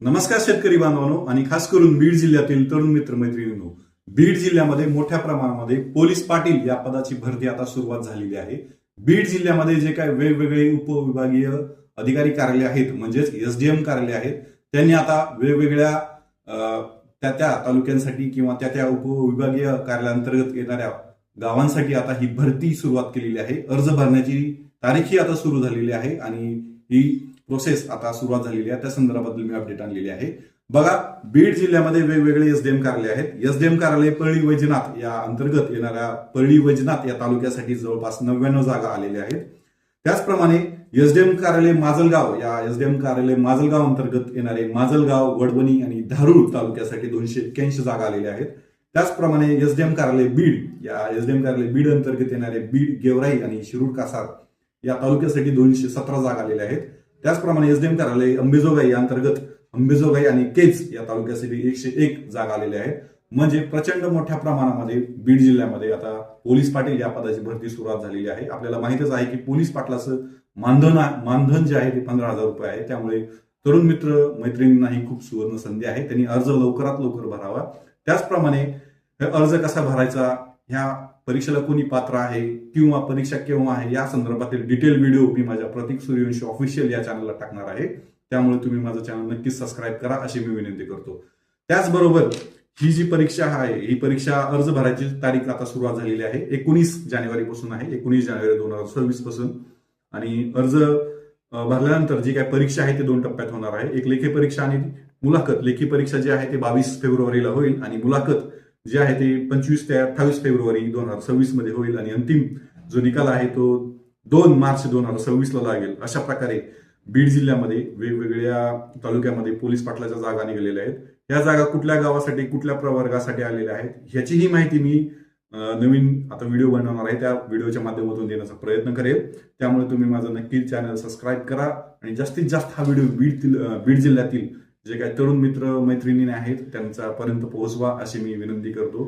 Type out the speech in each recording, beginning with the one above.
नमस्कार शेतकरी बांधवांनो आणि खास करून बीड जिल्ह्यातील तरुण मित्र मैत्रिणींनो. बीड जिल्ह्यामध्ये मोठ्या प्रमाणामध्ये पोलीस पाटील या पदाची भरती आता सुरुवात झालेली आहे. बीड जिल्ह्यामध्ये जे काही वेगवेगळे उपविभागीय अधिकारी कार्यालय आहेत म्हणजेच एसडीएम कार्यालय आहेत, त्यांनी आता वेगवेगळ्या त्या त्या तालुक्यांसाठी किंवा त्या त्या उपविभागीय कार्यालयांतर्गत येणाऱ्या गावांसाठी आता ही भरती सुरुवात केलेली आहे. अर्ज भरण्याची तारीखही आता सुरू झालेली आहे आणि ही प्रोसेस आता सुरुवात झालेली आहे. त्या संदर्भातील मी अपडेट आणलेली आहे. बघा, बीड जिल्ह्यामध्ये वेगवेगळे एसडीएम कार्यालय आहेत. एसडीएम कार्यालय परळी वैजनाथ या अंतर्गत येणाऱ्या परळी वैजनाथ या तालुक्यासाठी जवळपास 99 जागा आलेल्या आहेत. त्याचप्रमाणे एसडीएम कार्यालय माजलगाव या एसडीएम कार्यालय माजलगाव अंतर्गत येणारे माजलगाव, वडवणी आणि धारूर तालुक्यासाठी 281 जागा आलेल्या आहेत. त्याचप्रमाणे एसडीएम कार्यालय बीड या एसडीएम कार्यालय बीड अंतर्गत येणारे बीड, गेवराई आणि शिरूर कासार या तालुक्यासाठी 217 जागा आलेल्या आहेत. त्याचप्रमाणे एसडीएम कार्यालय अंबेजोगाई या अंतर्गत अंबेजोगाई आणि केज या तालुक्यासाठी 101 जागा आलेल्या आहेत. म्हणजे प्रचंड मोठ्या प्रमाणामध्ये बीड जिल्ह्यामध्ये आता पोलीस पाटील या पदाची भरती सुरुवात झालेली आहे. आपल्याला माहितच आहे की पोलीस पाटलाचं मानधन जे आहे ते 15,000 रुपये आहे. त्यामुळे तरुण मित्र मैत्रिणींनाही खूप सुवर्ण संधी आहे. त्यांनी अर्ज लवकरात लवकर भरावा. त्याचप्रमाणे अर्ज कसा भरायचा, ह्या परीक्षेला कोणी पात्र आहे किंवा परीक्षा केव्हा आहे या संदर्भातील डिटेल व्हिडिओ मी माझ्या प्रतीक सूर्यवंशी ऑफिशियल या चॅनलला टाकणार आहे. त्यामुळे तुम्ही माझं चॅनल नक्कीच सबस्क्राईब करा अशी मी विनंती करतो. त्याचबरोबर ही जी परीक्षा आहे, ही परीक्षा अर्ज भरायची तारीख आता सुरुवात झालेली आहे. 19 जानेवारीपासून आहे, 19 जानेवारी 2026 पासून. आणि अर्ज भरल्यानंतर जी काय परीक्षा आहे ती 2 टप्प्यात होणार आहे. एक लेखी परीक्षा आणि मुलाखत. लेखी परीक्षा जी आहे ती 22 फेब्रुवारीला होईल आणि मुलाखत जे आहे ते 25 ते 28 फेब्रुवारी 2026 मध्ये होईल आणि अंतिम जो निकाल आहे तो 2 मार्च 2026 ला लागेल. अशा प्रकारे बीड जिल्ह्यामध्ये वेगवेगळ्या तालुक्यामध्ये पोलीस पाटलाच्या जागा निघालेल्या आहेत. या जागा कुठल्या गावासाठी, कुठल्या प्रवर्गासाठी आलेल्या आहेत ह्याचीही माहिती मी नवीन आता व्हिडिओ बनवणार आहे. त्या व्हिडिओच्या माध्यमातून देण्याचा प्रयत्न करेल. त्यामुळे तुम्ही माझं नक्की चॅनल सबस्क्राईब करा आणि जास्तीत जास्त हा व्हिडिओ बीड जिल्ह्यातील जे काही तरुण मित्र मैत्रिणी आहेत त्यांच्यापर्यंत पोहोचवा अशी मी विनंती करतो.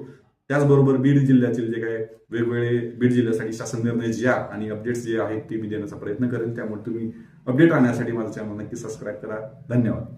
त्याचबरोबर बीड जिल्ह्यातील जे काही वेगवेगळे बीड जिल्ह्यासाठी शासन निर्णय जे आणि अपडेट्स जे आहेत ते मी देण्याचा प्रयत्न करेन. त्यामुळे तुम्ही अपडेट आणण्यासाठी माझं चॅनल नक्की सबस्क्राईब करा. धन्यवाद.